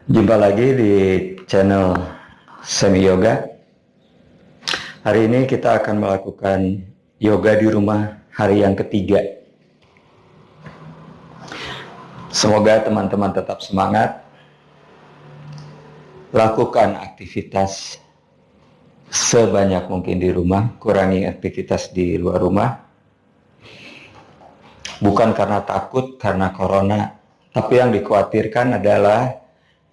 Jumpa lagi di channel Semi Yoga. Hari ini kita akan melakukan yoga di rumah hari yang ketiga. Semoga teman-teman tetap semangat. Lakukan aktivitas sebanyak mungkin di rumah, kurangi aktivitas di luar rumah. Bukan karena takut, karena corona, tapi yang dikhawatirkan adalah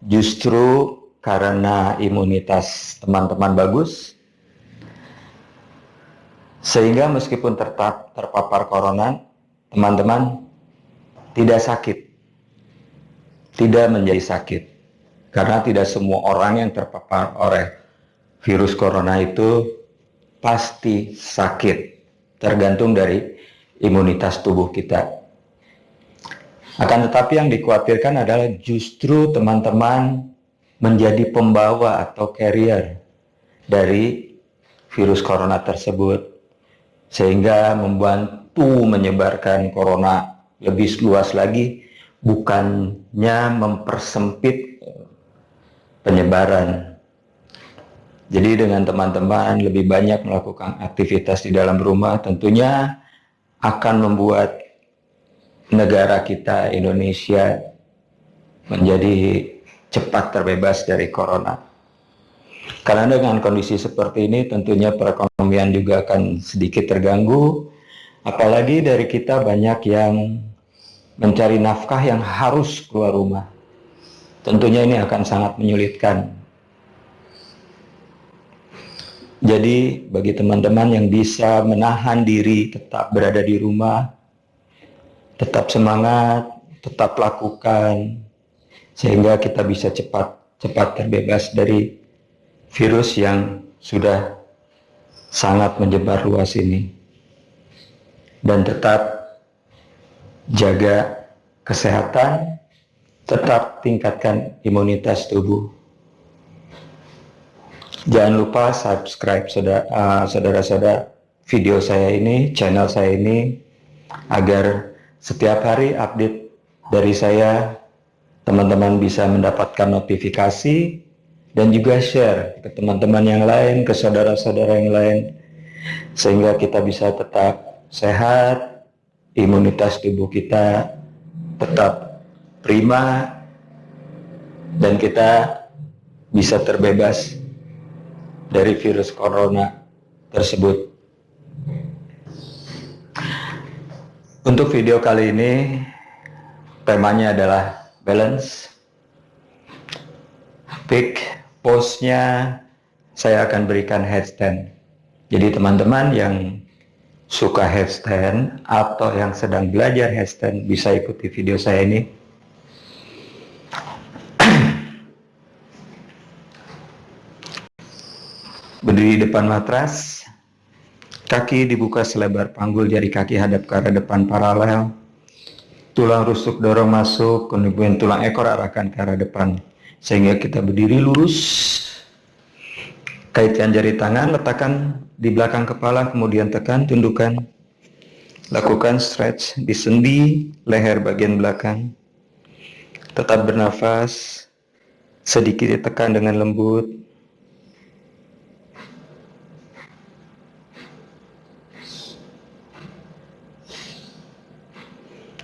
justru karena imunitas teman-teman bagus, sehingga meskipun terpapar corona, teman-teman tidak sakit, tidak menjadi sakit. Karena tidak semua orang yang terpapar oleh virus corona itu pasti sakit, tergantung dari imunitas tubuh kita. Akan tetapi yang dikhawatirkan adalah justru teman-teman menjadi pembawa atau carrier dari virus corona tersebut, sehingga membantu menyebarkan corona lebih luas lagi, bukannya mempersempit penyebaran. Jadi dengan teman-teman lebih banyak melakukan aktivitas di dalam rumah, tentunya akan membuat negara kita, Indonesia, menjadi cepat terbebas dari corona. Karena dengan kondisi seperti ini tentunya perekonomian juga akan sedikit terganggu, apalagi dari kita banyak yang mencari nafkah yang harus keluar rumah. Tentunya ini akan sangat menyulitkan. Jadi bagi teman-teman yang bisa menahan diri tetap berada di rumah, tetap semangat, tetap lakukan, sehingga kita bisa cepat terbebas dari virus yang sudah sangat menyebar luas ini. Dan tetap jaga kesehatan, tetap tingkatkan imunitas tubuh. Jangan lupa subscribe saudara-saudara video saya ini, channel saya ini, agar setiap hari update dari saya, teman-teman bisa mendapatkan notifikasi dan juga share ke teman-teman yang lain, ke saudara-saudara yang lain, sehingga kita bisa tetap sehat, imunitas tubuh kita tetap prima, dan kita bisa terbebas dari virus corona tersebut. Untuk video kali ini, temanya adalah balance. Pick pose-nya saya akan berikan headstand. Jadi teman-teman yang suka headstand atau yang sedang belajar headstand bisa ikuti video saya ini. Berdiri di depan matras, kaki dibuka selebar panggul, jari kaki hadap ke arah depan paralel, tulang rusuk dorong masuk, kemudian tulang ekor arahkan ke arah depan, sehingga kita berdiri lurus. Kaitkan jari tangan, letakkan di belakang kepala, kemudian tekan, tundukkan. Lakukan stretch di sendi leher bagian belakang. Tetap bernafas, sedikit ditekan dengan lembut.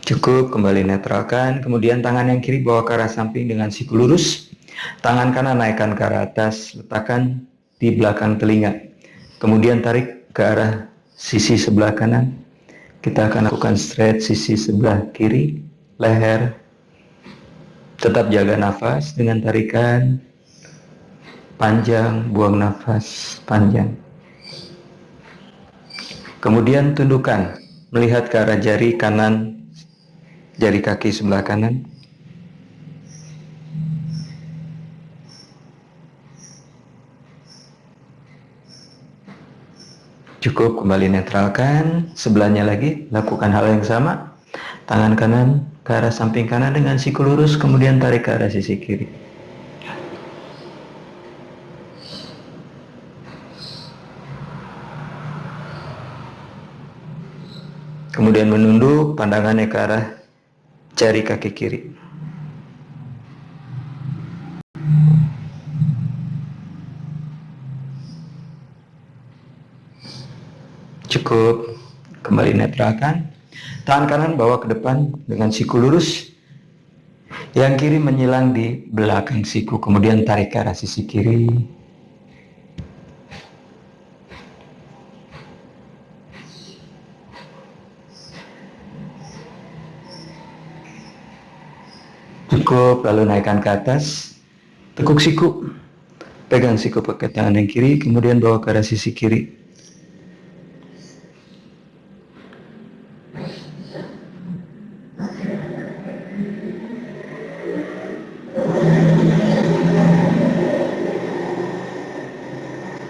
Cukup, kembali netralkan. Kemudian tangan yang kiri bawa ke arah samping dengan siku lurus. Tangan kanan naikkan ke arah atas, letakkan di belakang telinga. Kemudian tarik ke arah sisi sebelah kanan. Kita akan lakukan stretch sisi sebelah kiri, leher. Tetap jaga nafas dengan tarikan panjang, buang nafas panjang. Kemudian tundukkan, melihat ke arah jari kanan, jari kaki sebelah kanan. Cukup, kembali netralkan. Sebelahnya lagi, lakukan hal yang sama. Tangan kanan ke arah samping kanan dengan siku lurus, kemudian tarik ke arah sisi kiri. Kemudian menunduk, pandangannya ke arah jari kaki kiri. Cukup. Kembali netrakan. Tangan kanan bawa ke depan dengan siku lurus. Yang kiri menyilang di belakang siku. Kemudian tarik ke arah sisi kiri. Cukup. Lalu naikkan ke atas. Tekuk siku. Pegang siku pakai tangan yang kiri. Kemudian bawa ke arah sisi kiri.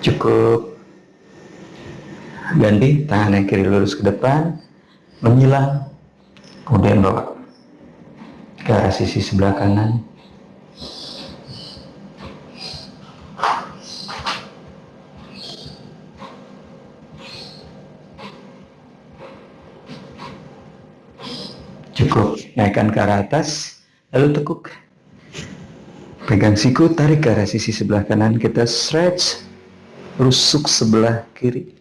Cukup. Ganti, tangan yang kiri lurus ke depan, menyilang, kemudian bawa ke arah sisi sebelah kanan. Cukup. Naikkan ke arah atas, lalu tekuk. Pegang siku, tarik ke arah sisi sebelah kanan, kita stretch, rusuk sebelah kiri.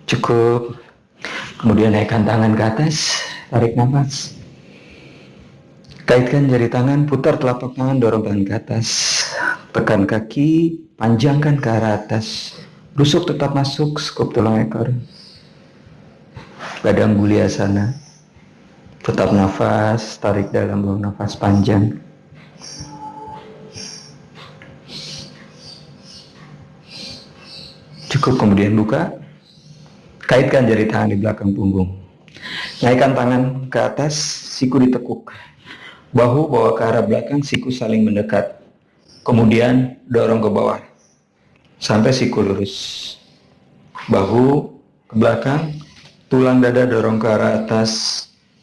Cukup. Kemudian naikkan tangan ke atas, tarik nafas. Kaitkan jari tangan, putar telapak tangan, dorong tangan ke atas. Tekan kaki, panjangkan ke arah atas. Rusuk tetap masuk, skup tulang ekor. Gadang buliasana. Tetap nafas, tarik dalam, buang nafas panjang. Cukup, kemudian buka. Kaitkan jari tangan di belakang punggung. Naikkan tangan ke atas, siku ditekuk. Bahu bawa ke arah belakang, siku saling mendekat. Kemudian dorong ke bawah sampai siku lurus. Bahu ke belakang, tulang dada dorong ke arah atas.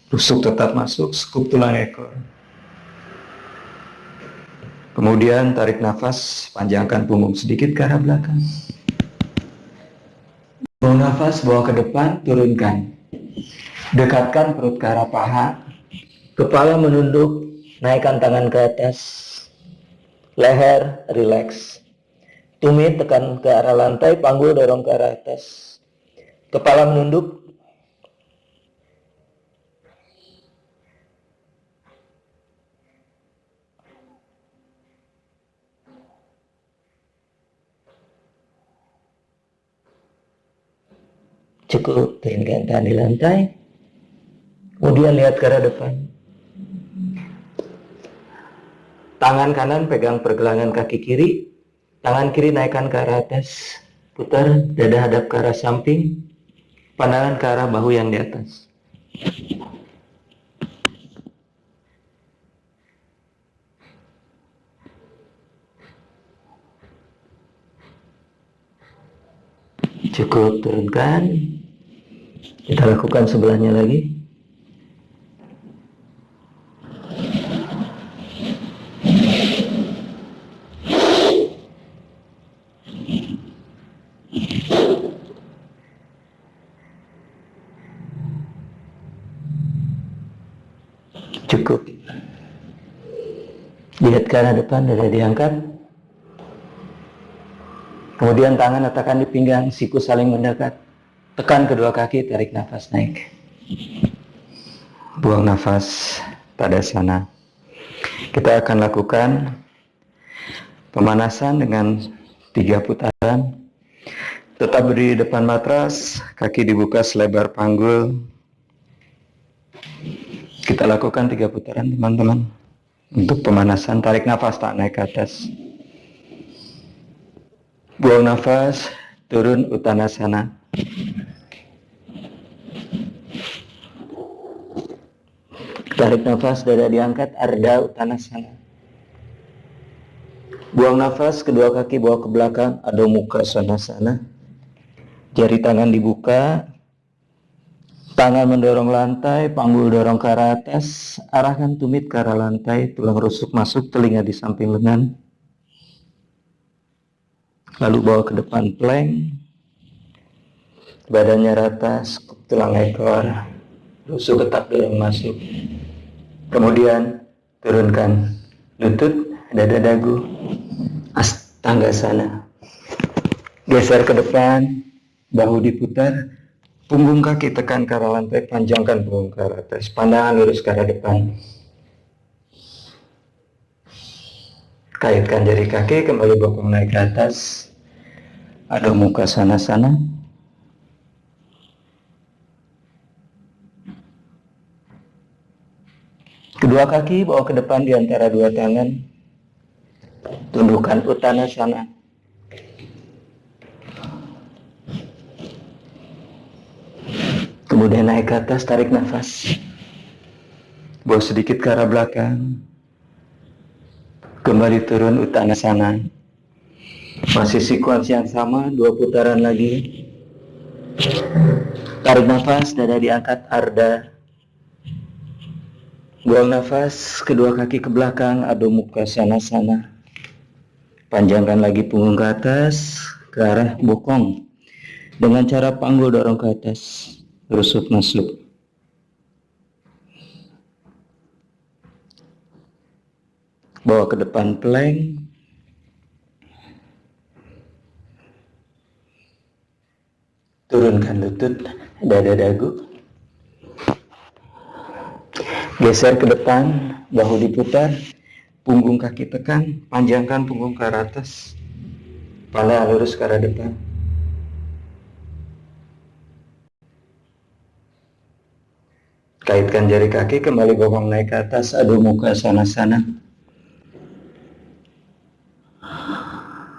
Rusuk tetap masuk, skup tulang ekor. Kemudian tarik nafas, panjangkan punggung sedikit ke arah belakang. Buang nafas, bawa ke depan, turunkan. Dekatkan perut ke arah paha. Kepala menunduk, naikkan tangan ke atas. Leher, rileks. Tumit tekan ke arah lantai, panggul dorong ke arah atas. Kepala menunduk. Cukup, turunkan tangan di lantai. Kemudian lihat ke arah depan. Tangan kanan pegang pergelangan kaki kiri. Tangan kiri naikkan ke arah atas. Putar, dada hadap ke arah samping. Pandangan ke arah bahu yang di atas. Cukup, turunkan. Kita lakukan sebelahnya lagi. Cukup. Lihat ke arah depan, dada diangkat. Kemudian tangan letakkan di pinggang, siku saling mendekat. Tekan kedua kaki, tarik nafas naik. Buang nafas, tadasana. Kita akan lakukan pemanasan dengan 3 putaran. Tetap berdiri di depan matras, kaki dibuka selebar panggul. Kita lakukan 3 putaran, teman-teman. Untuk pemanasan, tarik nafas, tak naik ke atas. Buang nafas, turun uttanasana. Tarik nafas, dada diangkat, ardha uttanasana. Buang nafas, kedua kaki bawa ke belakang, adho mukha svanasana. Jari tangan dibuka, tangan mendorong lantai, panggul dorong ke arah atas, arahkan tumit ke arah lantai, tulang rusuk masuk, telinga di samping lengan. Lalu bawa ke depan plank, badannya rata, skup tulang ekor. rusuk tetap dorong masuk. Kemudian turunkan lutut, dada dagu, Astanggasana. Geser ke depan, bahu diputar, punggung kaki tekan ke arah lantai, panjangkan punggung ke arah atas, pandangan lurus ke arah depan. Kaitkan jari kaki, kembali bokong naik ke atas. Adho Mukha Svanasana. Kedua kaki bawa ke depan di antara dua tangan. Tundukkan Uttanasana. Kemudian naik ke atas, tarik nafas. Bawa sedikit ke arah belakang. Kembali turun Uttanasana. Masih sekuens yang sama, 2 putaran lagi. Tarik nafas, dada diangkat, Ardha. Buang nafas, kedua kaki ke belakang, Adho Mukha Svanasana. Panjangkan lagi punggung ke atas, ke arah bokong. Dengan cara panggul dorong ke atas, rusuk masuk. Bawa ke depan plank. Turunkan lutut, dada dagu. Geser ke depan, bahu diputar, punggung kaki tekan, panjangkan punggung ke arah atas, pandangan lurus ke arah depan. Kaitkan jari kaki, kembali bokong naik ke atas, Adho Mukha Svanasana.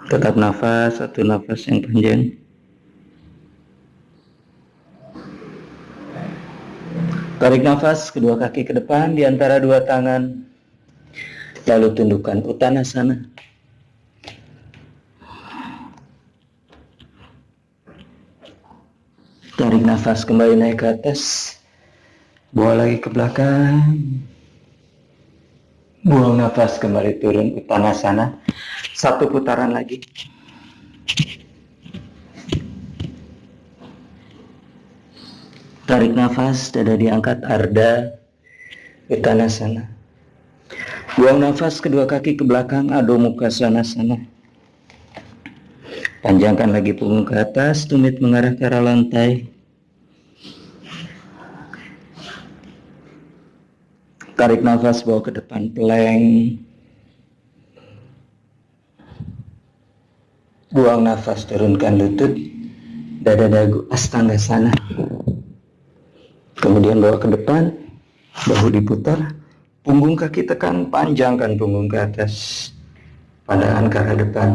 Tetap nafas, satu nafas yang panjang. Tarik nafas, kedua kaki ke depan di antara dua tangan. Lalu tundukkan Uttanasana. Tarik nafas, kembali naik ke atas. Bawa lagi ke belakang. Buang nafas, kembali turun Uttanasana. 1 putaran lagi. Tarik nafas, dada diangkat, Ardha, Uttanasana. Buang nafas, kedua kaki ke belakang, Adho Mukha Svanasana. Panjangkan lagi punggung ke atas, tumit mengarah ke arah lantai. Tarik nafas, bawa ke depan plank. Buang nafas, turunkan lutut, dada dagu, Astanggasana. Kemudian bawa ke depan, bahu diputar, punggung kaki tekan, panjangkan punggung ke atas, pandangan ke arah depan.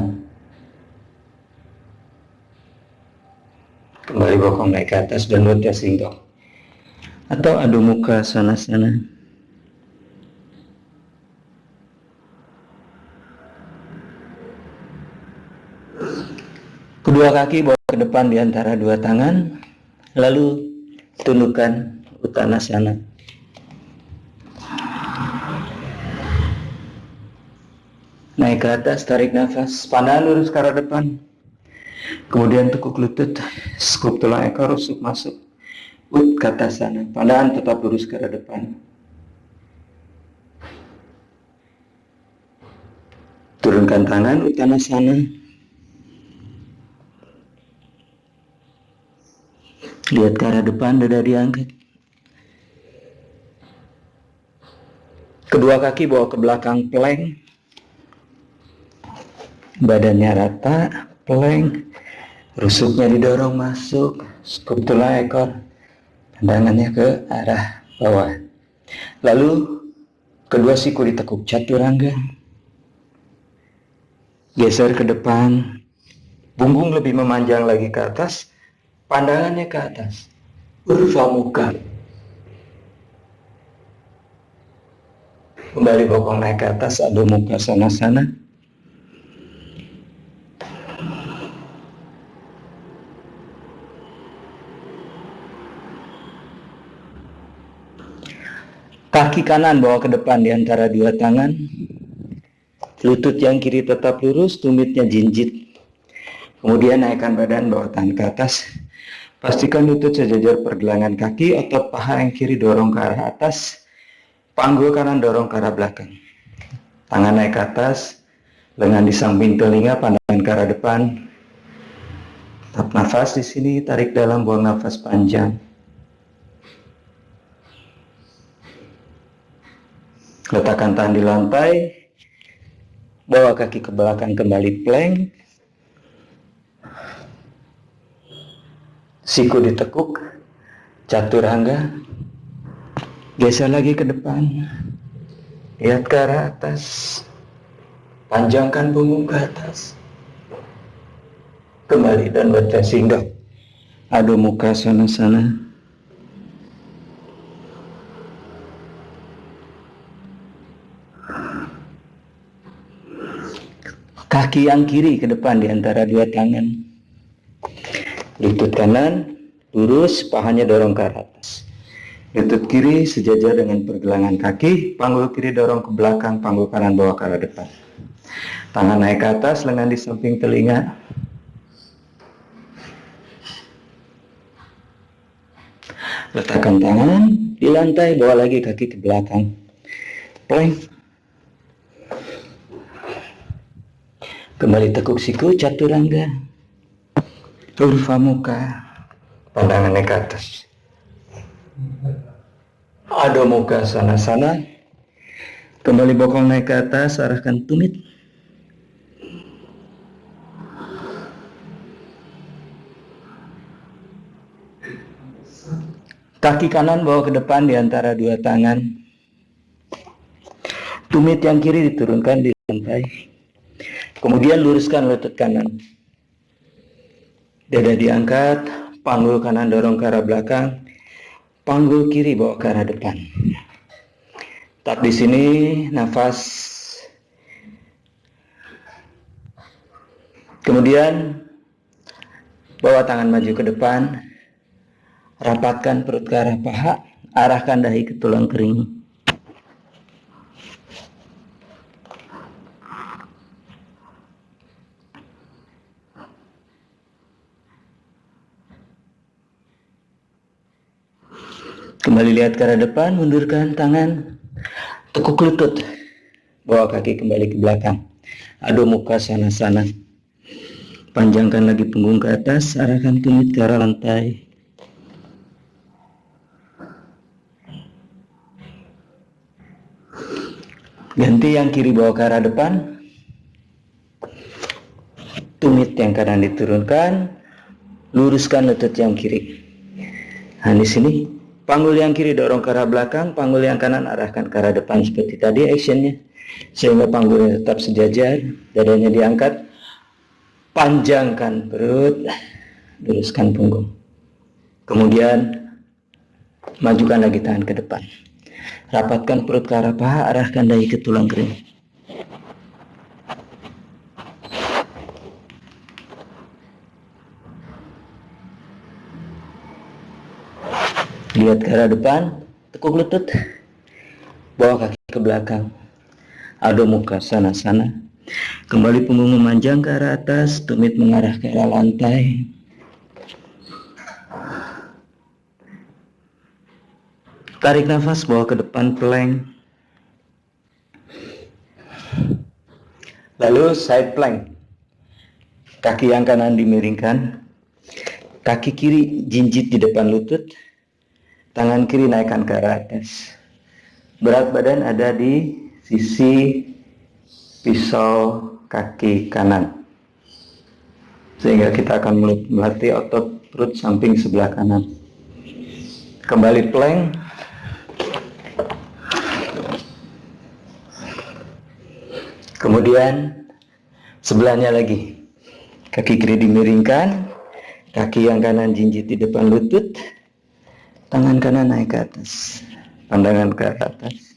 Kembali bokong naik ke atas dan Lutya Singto atau Adho Mukha Svanasana. Kedua kaki bawa ke depan di antara dua tangan, lalu tundukkan Uttanasana. Naik ke atas, tarik nafas, pandangan lurus ke arah depan. Kemudian tekuk lutut, skup tulang ekor, rusuk masuk. Utkatasana, pandangan tetap lurus ke arah depan. Turunkan tangan, Uttanasana. Lihat ke arah depan, dada diangkat. Kedua kaki bawa ke belakang plank. Badannya rata, plank. Rusuknya didorong masuk, skup tulang ekor. Pandangannya ke arah bawah. Lalu kedua siku ditekuk chaturanga. Geser ke depan. Punggung lebih memanjang lagi ke atas. Pandangannya ke atas. Urva Mukha. Kembali bokong naik ke atas, Adho Mukha Svanasana. Kaki kanan bawa ke depan di antara dua tangan. Lutut yang kiri tetap lurus, tumitnya jinjit. Kemudian naikkan badan, bawa tangan ke atas. Pastikan lutut sejajar pergelangan kaki, otot paha yang kiri dorong ke arah atas, panggul kanan dorong ke arah belakang. Tangan naik ke atas, lengan di samping telinga, pandangan ke arah depan. Tap nafas di sini, tarik dalam, buang nafas panjang. Letakkan tangan di lantai, bawa kaki ke belakang kembali plank. Siku ditekuk, chaturanga. Geser lagi ke depan, lihat ke arah atas, panjangkan punggung ke atas. Kembali dan baca singgah. Adho Mukha Svanasana. Kaki yang kiri ke depan di antara dua tangan. Lutut kanan lurus, pahanya dorong ke arah atas. Lutut kiri sejajar dengan pergelangan kaki, panggul kiri dorong ke belakang, panggul kanan bawa ke arah depan. Tangan naik ke atas, lengan di samping telinga. Letakkan tangan di lantai, bawa lagi kaki ke belakang. Plank. Kembali tekuk siku, chaturanga. Urdhva Mukha, pandangan naik ke atas. Adho Mukha Svanasana. Kembali bokong naik ke atas, arahkan tumit. Kaki kanan bawa ke depan di antara dua tangan. Tumit yang kiri diturunkan di lantai. Kemudian luruskan lutut kanan. Dada diangkat, panggul kanan dorong ke arah belakang, panggul kiri bawa ke arah depan. Tap di sini, nafas. Kemudian bawa tangan maju ke depan, rapatkan perut ke arah paha, arahkan dahi ke tulang kering. Kembali lihat ke arah depan, mundurkan tangan, tekuk lutut, bawa kaki kembali ke belakang. Adho Mukha Svanasana. Panjangkan lagi punggung ke atas, arahkan tumit ke arah lantai. Ganti yang kiri bawa ke arah depan. Tumit yang kanan diturunkan, luruskan lutut yang kiri. Nah, di sini panggul yang kiri dorong ke arah belakang, panggul yang kanan arahkan ke arah depan seperti tadi actionnya, sehingga panggulnya tetap sejajar, dadanya diangkat, panjangkan perut, luruskan punggung. Kemudian majukan lagi tangan ke depan, rapatkan perut ke arah paha, arahkan dahi ke tulang kering. Lihat ke arah depan, tekuk lutut, bawa kaki ke belakang. Adho Mukha Svanasana. Kembali punggung memanjang ke arah atas, tumit mengarah ke arah lantai. Tarik nafas, bawa ke depan plank. Lalu side plank. Kaki yang kanan dimiringkan, kaki kiri jinjit di depan lutut, tangan kiri naikkan ke arah atas. Berat badan ada di sisi pisau kaki kanan, sehingga kita akan melatih otot perut samping sebelah kanan. Kembali plank. Kemudian sebelahnya lagi, kaki kiri dimiringkan, kaki yang kanan jinjit di depan lutut, tangan kanan naik ke atas, pandangan ke atas.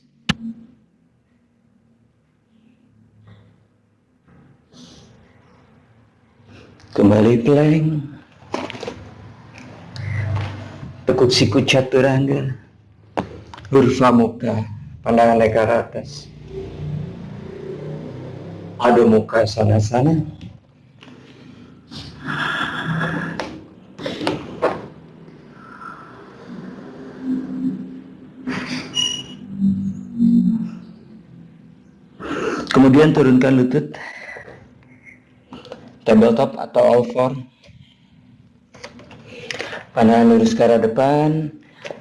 Kembali plank. Tekuk siku chaturanga. Urdhva Mukha, pandangan naik ke arah atas. Adho Mukha Svanasana. Kemudian turunkan lutut, tabletop atau all four. Pandangan lurus ke arah depan,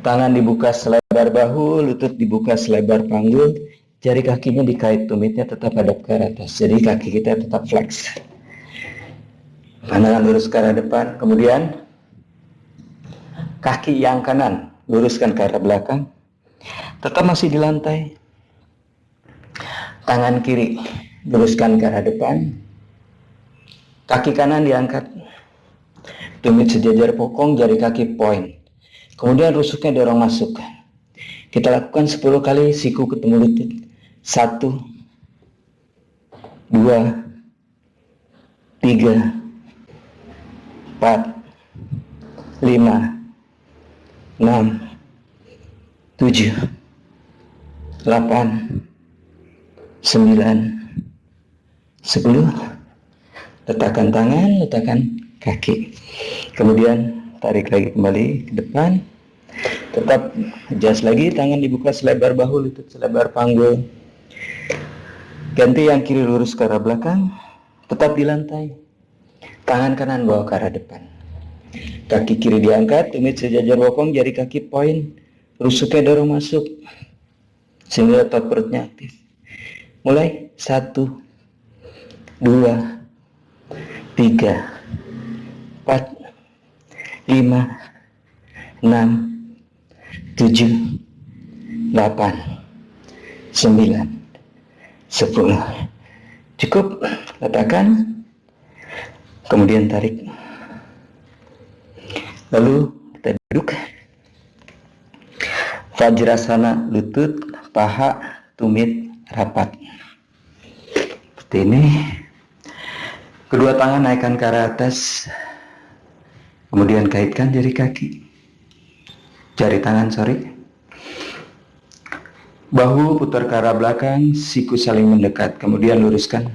tangan dibuka selebar bahu, lutut dibuka selebar panggul, jari kakinya dikait tumitnya tetap hadap ke atas. Jadi kaki kita tetap flex. Pandangan lurus ke arah depan, kemudian kaki yang kanan luruskan ke arah belakang, tetap masih di lantai. Tangan kiri luruskan ke arah depan, kaki kanan diangkat, tumit sejajar bokong, jari kaki point. Kemudian rusuknya dorong masuk. Kita lakukan 10 kali, siku ketemu lutut. 1, 2, 3, 4, 5, 6, 7, 8, 9, 10. Letakkan tangan, letakkan kaki. Kemudian tarik lagi kembali ke depan. Tetap adjust lagi, tangan dibuka selebar bahu, lutut selebar panggul. Ganti yang kiri lurus ke arah belakang, tetap di lantai. Tangan kanan bawa ke arah depan. Kaki kiri diangkat, tumit sejajar bokong, jari kaki point, rusuknya dorong masuk sehingga otot perutnya aktif. Mulai 1, 2, 3, 4, 5, 6, 7, 8, 9, 10. Cukup, letakkan, kemudian tarik. Lalu kita duduk. Vajrasana, lutut, paha, tumit rapat. Seperti ini. Kedua tangan naikkan ke arah atas. Kemudian kaitkan jari kaki. Jari tangan, Bahu putar ke arah belakang, siku saling mendekat. Kemudian luruskan.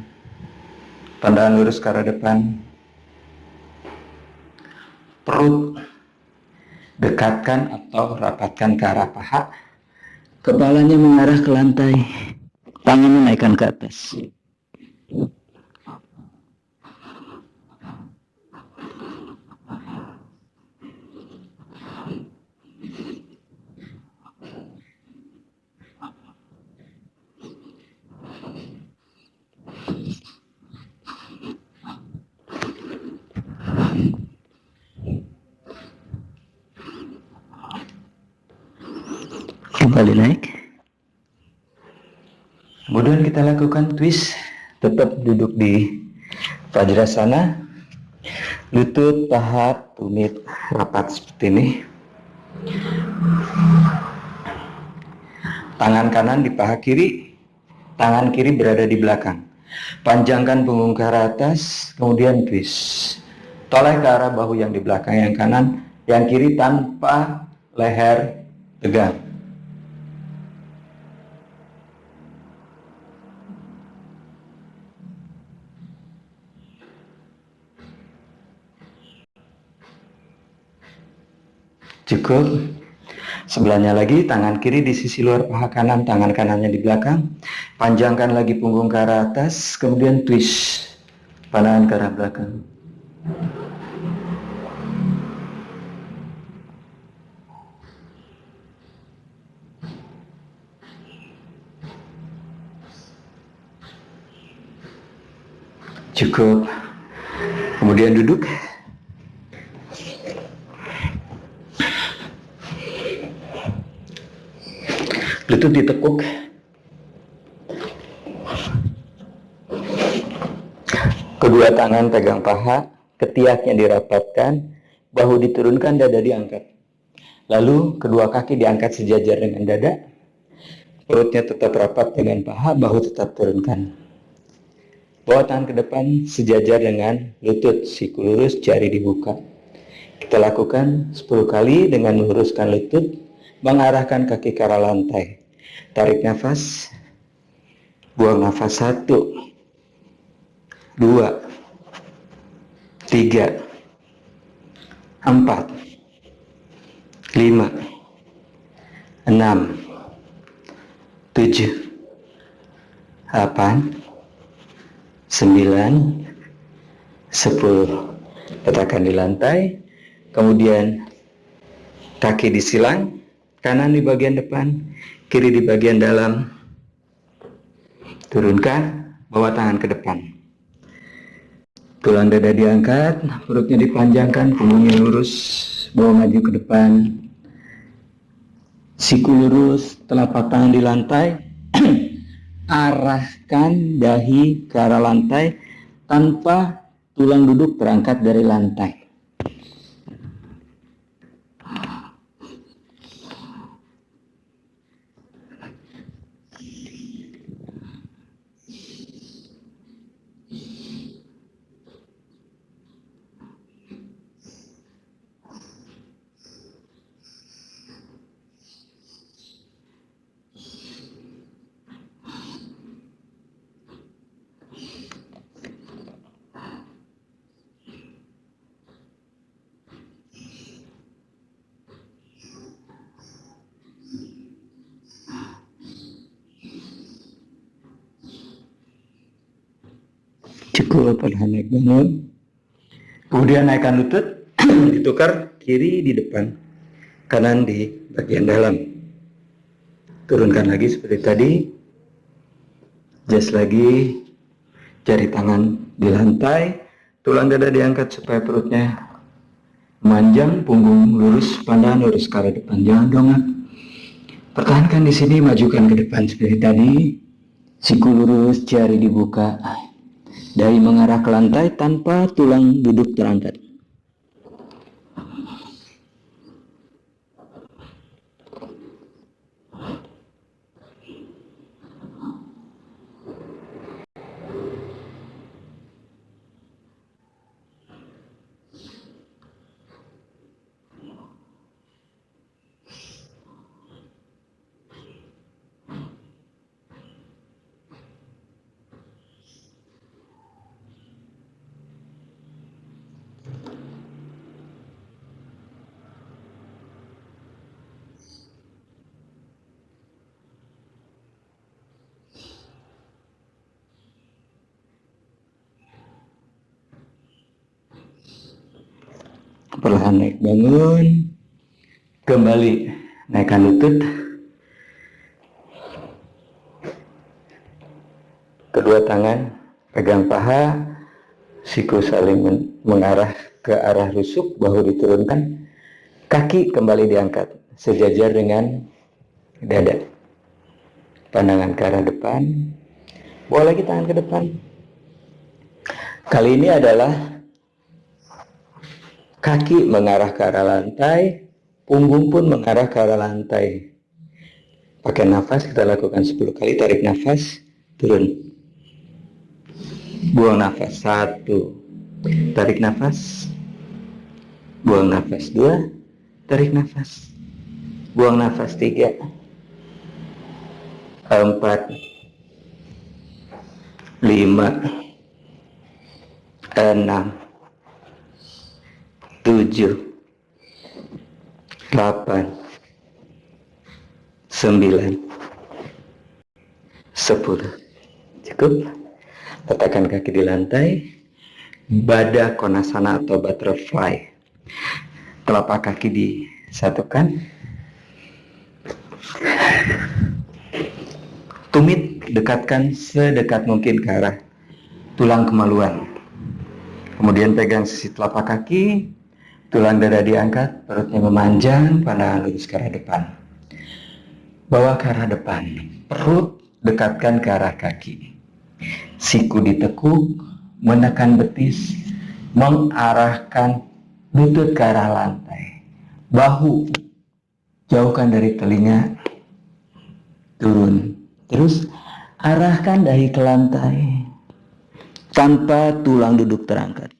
Pandangan lurus ke arah depan. Perut dekatkan atau rapatkan ke arah paha. Kepalanya mengarah ke lantai. Tangannya naikkan ke atas. Kembali naik. Kemudian kita lakukan twist. Tetap duduk di Vajrasana. Lutut, paha, tumit rapat seperti ini. Tangan kanan di paha kiri, tangan kiri berada di belakang. Panjangkan punggung ke arah atas, kemudian twist. Toleh ke arah bahu yang di belakang yang kanan, yang kiri tanpa leher tegang. Cukup. Sebelahnya lagi, tangan kiri di sisi luar paha kanan, tangan kanannya di belakang. Panjangkan lagi punggung ke arah atas, kemudian twist. Pandangan ke arah belakang. Cukup. Kemudian duduk. Lutut ditekuk. Kedua tangan pegang paha, ketiaknya dirapatkan, bahu diturunkan, dada diangkat. Lalu kedua kaki diangkat sejajar dengan dada, perutnya tetap rapat dengan paha, bahu tetap turunkan. Bawa tangan ke depan sejajar dengan lutut, siku lurus, jari dibuka. Kita lakukan 10 kali dengan meluruskan lutut, mengarahkan kaki ke arah lantai. Tarik nafas, buang nafas. 1, 2, 3, 4, 5, 6, 7, 8, 9, 10. Letakkan di lantai, kemudian kaki disilang, kanan di bagian depan, kiri di bagian dalam. Turunkan, bawa tangan ke depan. Tulang dada diangkat, perutnya dipanjangkan, punggungnya lurus, bawa maju ke depan. Siku lurus, telapak tangan di lantai. Arahkan dahi ke arah lantai tanpa tulang duduk terangkat dari lantai. Cukup, perlahan naik bangun. Kemudian naikkan lutut, ditukar kiri di depan, kanan di bagian dalam. Turunkan lagi seperti tadi. Just lagi, jari tangan di lantai, tulang dada diangkat supaya perutnya memanjang, punggung lurus, pandangan lurus ke arah depan, jangan dongak. Pertahankan di sini, majukan ke depan seperti tadi. Siku lurus, jari dibuka, dahi mengarah ke lantai tanpa tulang duduk terangkat. Perlahan naik bangun, kembali naikkan lutut, kedua tangan pegang paha, siku saling mengarah ke arah rusuk, bahu diturunkan, kaki kembali diangkat sejajar dengan dada, pandangan ke arah depan, bawa lagi tangan ke depan. Kali ini adalah kaki mengarah ke arah lantai, punggung pun mengarah ke arah lantai. Pakai nafas, kita lakukan 10 kali. Tarik nafas, turun. Buang nafas, 1. Tarik nafas, buang nafas, 2. Tarik nafas, buang nafas, 3, 4, 5, 6, 7, 8, 9, 10. Cukup. Letakkan kaki di lantai, Baddha Konasana atau butterfly. Telapak kaki disatukan, tumit dekatkan sedekat mungkin ke arah tulang kemaluan. Kemudian pegang sisi telapak kaki, tulang dada diangkat, perutnya memanjang, pandangan lurus ke arah depan. Bawa ke arah depan, perut dekatkan ke arah kaki. Siku ditekuk, menekan betis, mengarahkan lutut ke arah lantai. Bahu jauhkan dari telinga, turun. Terus arahkan dahi ke lantai tanpa tulang duduk terangkat.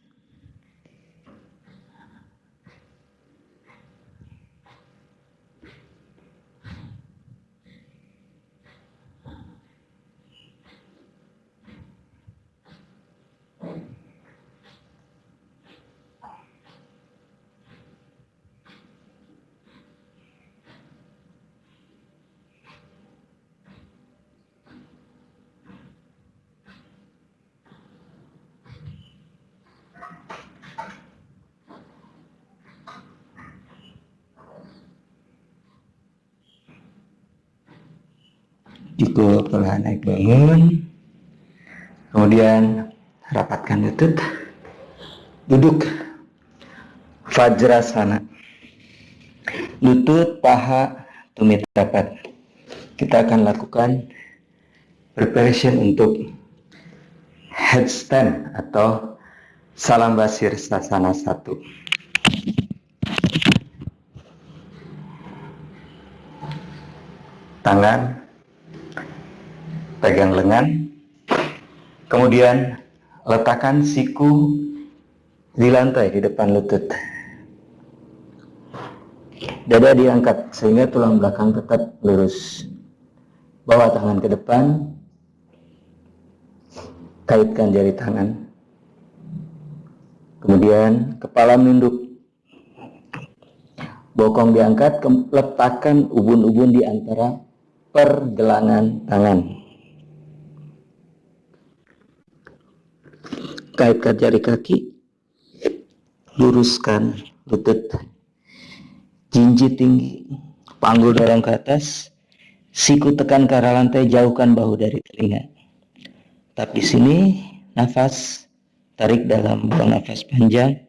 Cukup perlahan naik bangun. Kemudian rapatkan lutut. Duduk Vajrasana. Lutut, paha, tumit rapat. Kita akan lakukan preparation untuk headstand atau Salambasir Sasana 1. Tangan pegang lengan, kemudian letakkan siku di lantai di depan lutut. Dada diangkat sehingga tulang belakang tetap lurus. Bawa tangan ke depan, kaitkan jari tangan. Kemudian kepala menunduk. Bokong diangkat, letakkan ubun-ubun di antara pergelangan tangan. Kaitkan jari kaki, luruskan lutut, jinjit tinggi, panggul dorong ke atas, siku tekan ke arah lantai, jauhkan bahu dari telinga. Tapi sini nafas, tarik dalam, buang nafas panjang.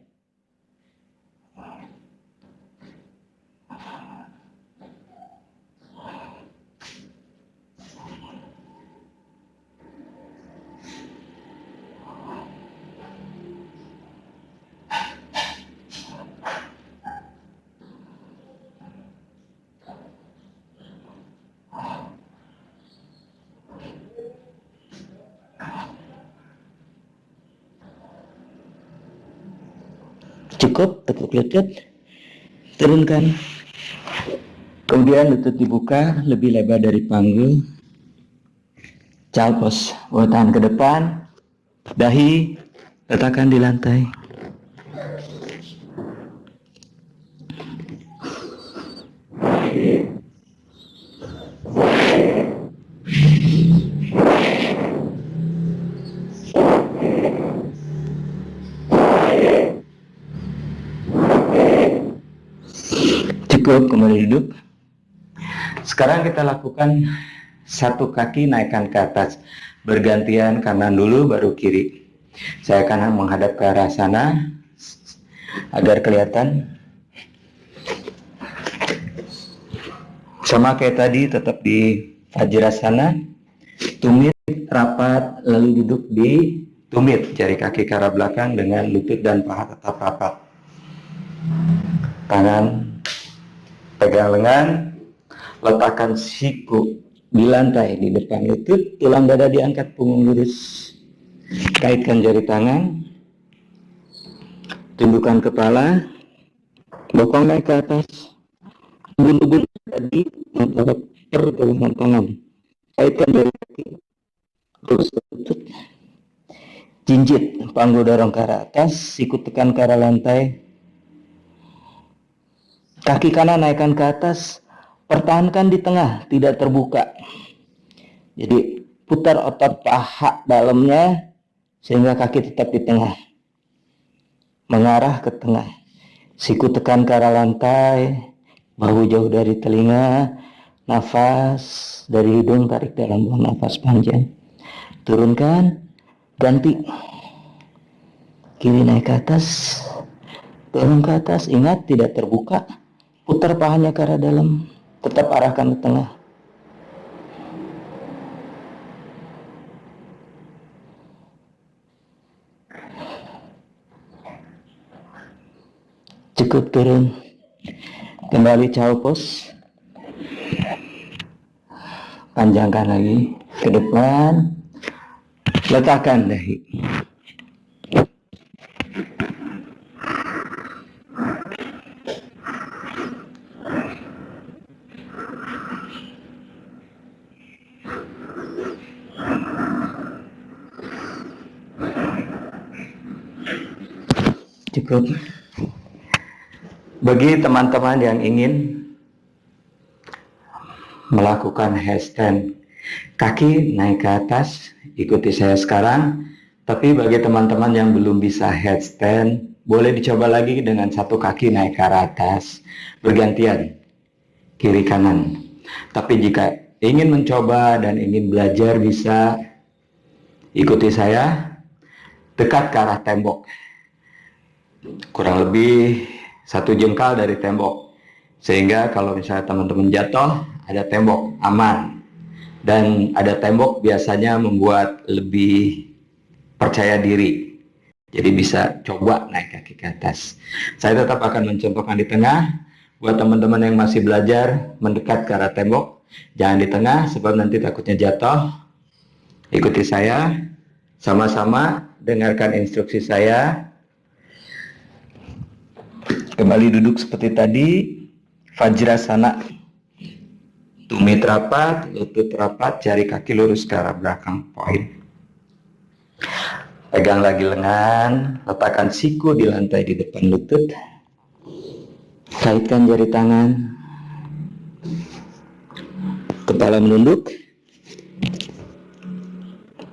Cukup, tekuk lutut, turunkan. Kemudian lutut dibuka lebih lebar dari panggul. Child pose, bawa tangan ke depan, dahi letakkan di lantai. Cukup, kembali duduk. Sekarang kita lakukan satu kaki naikkan ke atas, bergantian kanan dulu baru kiri. Saya akan menghadap ke arah sana agar kelihatan. Sama kayak tadi, tetap di Vajrasana, tumit rapat, lalu duduk di tumit, jari kaki ke arah belakang dengan lutut dan paha tetap rapat. Tangan pegang lengan, letakkan siku di lantai di depan lutut, tulang dada diangkat, punggung lurus. Kaitkan jari tangan, tundukkan kepala, bokong naik ke atas, ubun-ubun tadi antara pergelangan tangan. Kaitkan jari kaki, lurus ke lutut, jinjit, panggul dorong ke arah atas, siku tekan ke arah lantai. Kaki kanan naikkan ke atas, pertahankan di tengah, tidak terbuka. Jadi putar otot paha dalamnya sehingga kaki tetap di tengah, mengarah ke tengah. Siku tekan ke arah lantai, bahu jauh dari telinga, nafas dari hidung, tarik dalam, buang nafas panjang. Turunkan, ganti. Kiri naik ke atas, turun ke atas, ingat tidak terbuka. Putar pahanya ke arah dalam, tetap arahkan ke tengah. Cukup, turun. Kembali child pose. Panjangkan lagi ke depan. Letakkan dahi. Cukup. Bagi teman-teman yang ingin melakukan handstand, kaki naik ke atas, ikuti saya sekarang. Tapi bagi teman-teman yang belum bisa headstand, boleh dicoba lagi dengan satu kaki naik ke arah atas, bergantian, kiri kanan. Tapi jika ingin mencoba dan ingin belajar bisa ikuti saya, dekat ke arah tembok, kurang lebih 1 jengkal dari tembok, sehingga kalau misalnya teman-teman jatuh, ada tembok aman. Dan ada tembok biasanya membuat lebih percaya diri, jadi bisa coba naik kaki ke atas. Saya tetap akan mencontohkan di tengah. Buat teman-teman yang masih belajar, mendekat ke arah tembok, jangan di tengah sebab nanti takutnya jatuh. Ikuti saya, sama-sama dengarkan instruksi saya. Kembali duduk seperti tadi, Vajrasana. Tumit rapat, lutut rapat, jari kaki lurus ke arah belakang, poin. Pegang lagi lengan, letakkan siku di lantai di depan lutut. Kaitkan jari tangan. Kepala menunduk.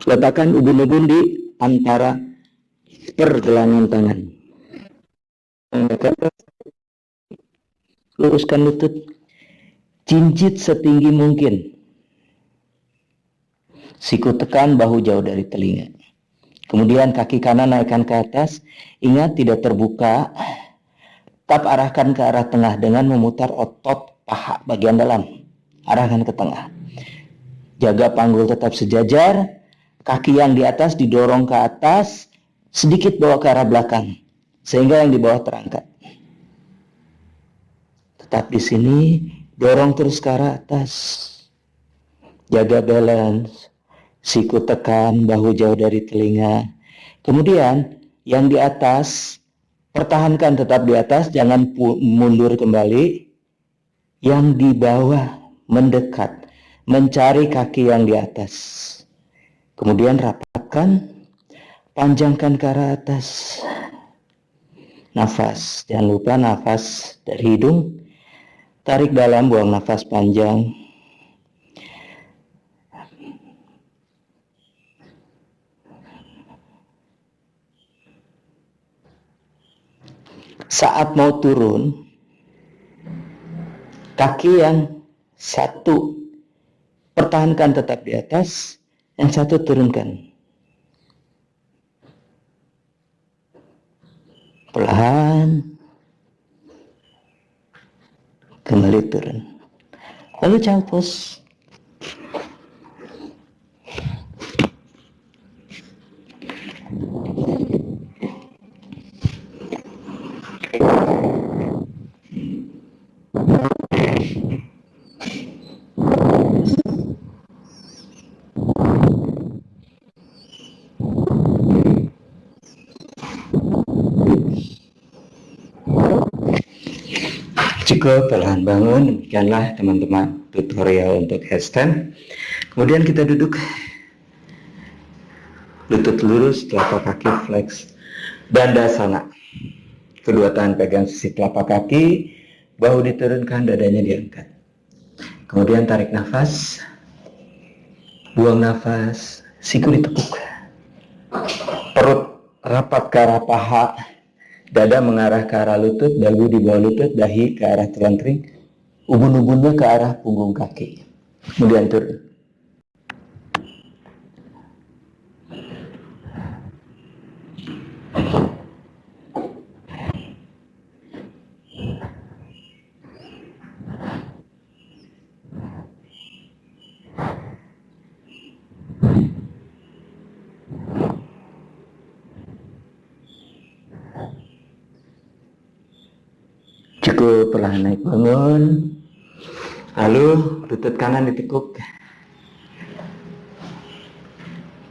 Letakkan ubun-ubun di antara pergelangan tangan. Luruskan lutut. Cincit setinggi mungkin. Siku tekan, bahu jauh dari telinga. Kemudian kaki kanan naikkan ke atas. Ingat tidak terbuka. Tetap arahkan ke arah tengah dengan memutar otot paha bagian dalam. Arahkan ke tengah. Jaga panggul tetap sejajar. Kaki yang di atas didorong ke atas. Sedikit bawa ke arah belakang. Sehingga yang di bawah terangkat. Tetap di sini. Dorong terus ke arah atas. Jaga balance. Siku tekan, bahu jauh dari telinga. Kemudian yang di atas, pertahankan tetap di atas, jangan mundur kembali. Yang di bawah mendekat, mencari kaki yang di atas. Kemudian rapatkan, panjangkan ke arah atas. Nafas, jangan lupa nafas dari hidung. Tarik dalam, buang nafas panjang. Saat mau turun, kaki yang satu pertahankan tetap di atas, yang satu turunkan. Perlahan, kembali turun. Lalu child pose. Cukup, perlahan bangun. Demikianlah teman-teman tutorial untuk headstand. Kemudian kita duduk, lutut lurus, telapak kaki flex, Dandasana. Kedua tangan pegang sisi telapak kaki, bahu diturunkan, dadanya diangkat. Kemudian tarik nafas, buang nafas, siku ditekuk. Perut rapat ke arah paha, dada mengarah ke arah lutut, dagu di bawah lutut, dahi ke arah telentering, ubun-ubunnya ke arah punggung kaki. Kemudian turun. Cukup, perlahan naik bangun. Lalu lutut kanan ditekuk.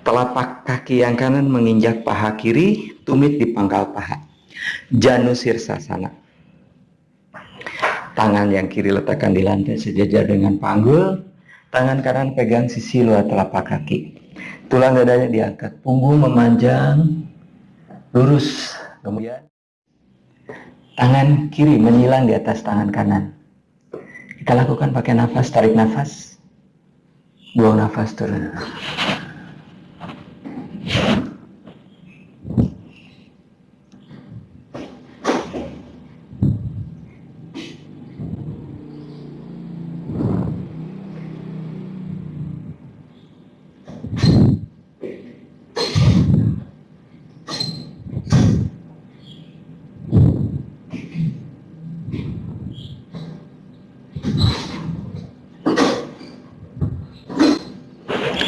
Telapak kaki yang kanan menginjak paha kiri, tumit di pangkal paha. Janu Sirsasana. Tangan yang kiri letakkan di lantai sejajar dengan panggul. Tangan kanan pegang sisi luar telapak kaki. Tulang dadanya diangkat, punggung memanjang, lurus. Kemudian tangan kiri menyilang di atas tangan kanan. Kita lakukan pakai nafas, tarik nafas, buang nafas, turun.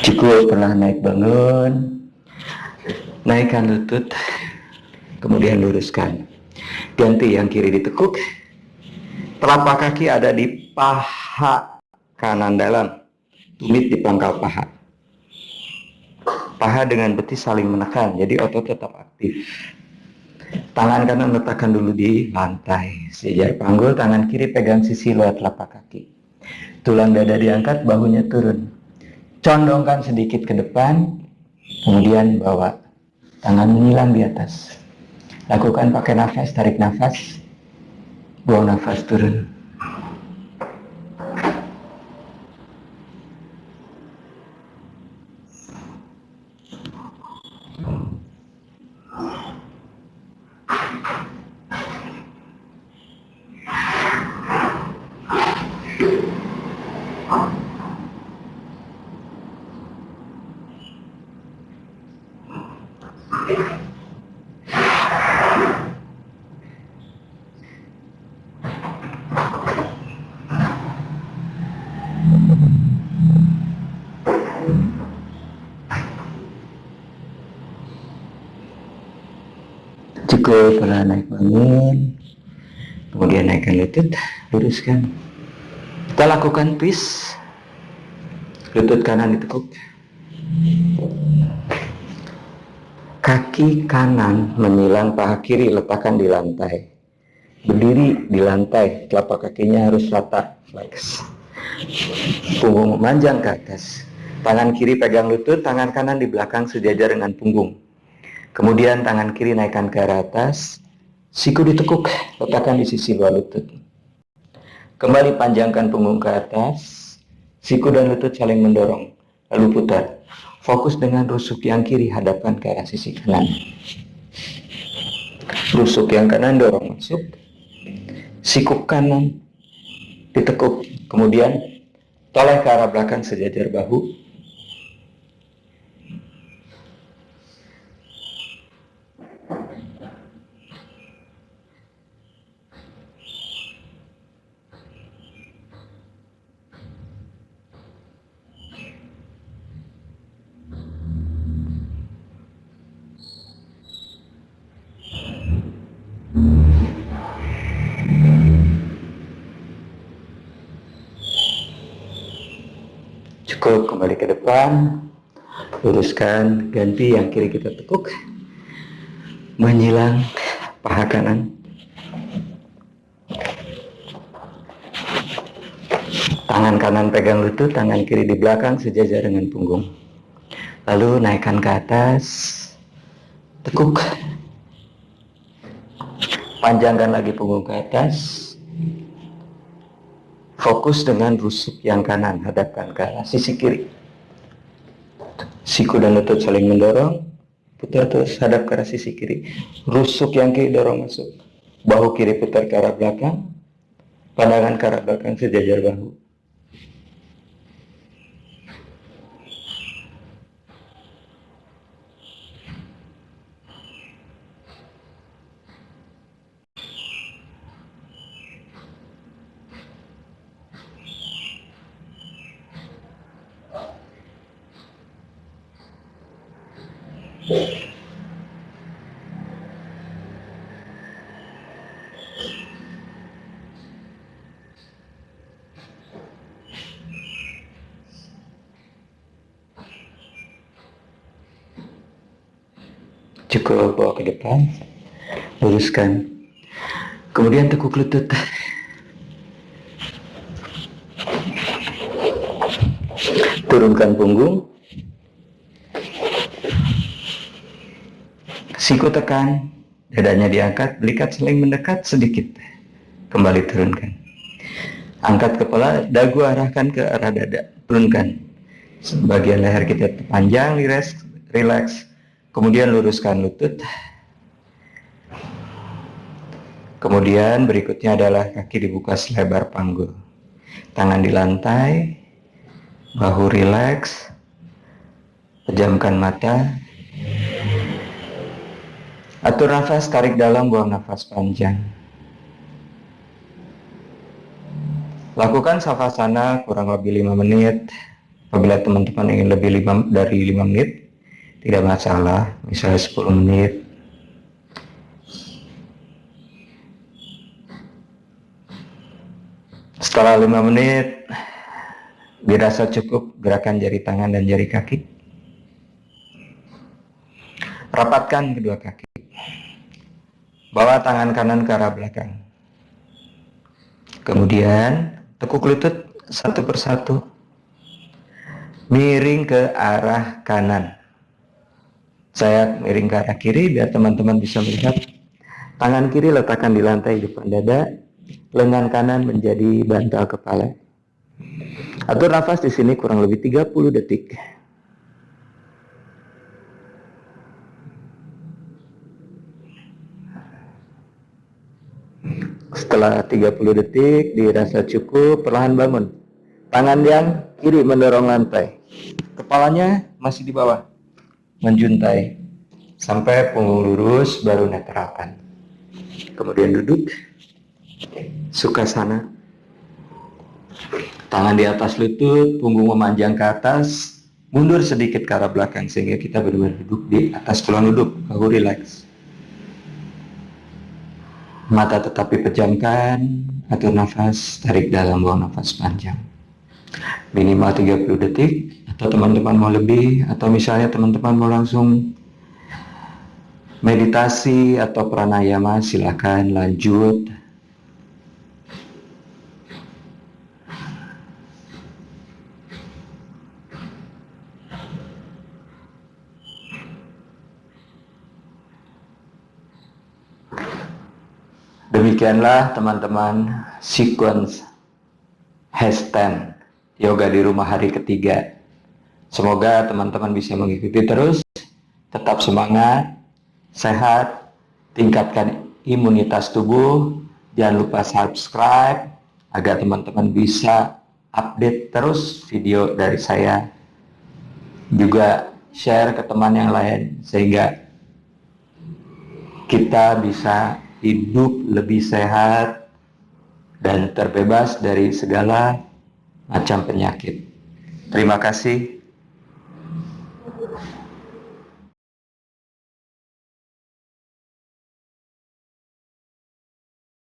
Cukup, perlahan naik bangun, naikkan lutut, kemudian luruskan. Ganti yang kiri ditekuk, telapak kaki ada di paha kanan dalam, tumit di pangkal paha. Paha dengan betis saling menekan, jadi otot tetap aktif. Tangan kanan letakkan dulu di lantai, sejajar panggul, tangan kiri pegang sisi luar telapak kaki. Tulang dada diangkat, bahunya turun. Condongkan sedikit ke depan, kemudian bawa tangan menyilang di atas. Lakukan pakai nafas, tarik nafas, buang nafas, turun. Cukup, perlahan naik bangun, kemudian naikkan lutut, luruskan. Kita lakukan twist, lutut kanan ditekuk, kaki kanan menyilang paha kiri, letakkan di lantai. Berdiri di lantai, telapak kakinya harus rata, flex. Punggung memanjang ke atas. Tangan kiri pegang lutut, tangan kanan di belakang sejajar dengan punggung. Kemudian tangan kiri naikkan ke arah atas, siku ditekuk, letakkan di sisi luar lutut. Kembali panjangkan punggung ke atas, siku dan lutut saling mendorong, lalu putar. Fokus dengan rusuk yang kiri, hadapkan ke arah sisi kanan. Rusuk yang kanan dorong masuk, siku kanan ditekuk, kemudian toleh ke arah belakang sejajar bahu. Cukup, kembali ke depan, luruskan, ganti yang kiri kita tekuk, menyilang paha kanan. Tangan kanan pegang lutut, tangan kiri di belakang sejajar dengan punggung. Lalu naikkan ke atas, tekuk, panjangkan lagi punggung ke atas, fokus dengan rusuk yang kanan, hadapkan ke arah sisi kiri. Siku dan lutut saling mendorong, putar terus, hadap ke arah sisi kiri. Rusuk yang kiri dorong masuk, bahu kiri putar ke arah belakang, pandangan ke arah belakang sejajar bahu. Cukup, bawa ke depan, luruskan, kemudian tekuk lutut, turunkan punggung, siku tekan, dadanya diangkat, belikat saling mendekat sedikit, kembali turunkan. Angkat kepala, dagu arahkan ke arah dada, turunkan. Bagian leher kita panjang, relax. Kemudian luruskan lutut. Kemudian berikutnya adalah kaki dibuka selebar panggul. Tangan di lantai, bahu rileks, pejamkan mata. Atur nafas, tarik dalam, buang nafas panjang. Lakukan savasana kurang lebih 5 menit. Apabila teman-teman ingin lebih dari 5 menit, tidak masalah, misalnya 10 menit. Setelah 5 menit, dirasa cukup, gerakan jari tangan dan jari kaki. Rapatkan kedua kaki. Bawa tangan kanan ke arah belakang. Kemudian, tekuk lutut satu persatu. Miring ke arah kanan. Saya miring ke arah kiri biar teman-teman bisa melihat. Tangan kiri letakkan di lantai depan dada, lengan kanan menjadi bantal kepala. Atur nafas di sini kurang lebih 30 detik. Setelah 30 detik dirasa cukup, perlahan bangun. Tangan yang kiri mendorong lantai. Kepalanya masih di bawah, menjuntai. Sampai punggung lurus, baru netralkan. Kemudian duduk, Sukhasana. Tangan di atas lutut, punggung memanjang ke atas, mundur sedikit ke arah belakang sehingga kita benar-benar duduk di atas tulang duduk, bahu rileks. Mata tetap dipejamkan, atur nafas, tarik dalam, buang nafas panjang. Minimal 30 detik, atau teman-teman mau lebih, atau misalnya teman-teman mau langsung meditasi atau pranayama, silakan lanjut. Demikianlah teman-teman sequence handstand yoga di rumah hari ketiga. Semoga teman-teman bisa mengikuti terus, tetap semangat, sehat, tingkatkan imunitas tubuh. Jangan lupa subscribe agar teman-teman bisa update terus video dari saya. Juga share ke teman yang lain sehingga kita bisa hidup lebih sehat dan terbebas dari segala macam penyakit. Terima kasih.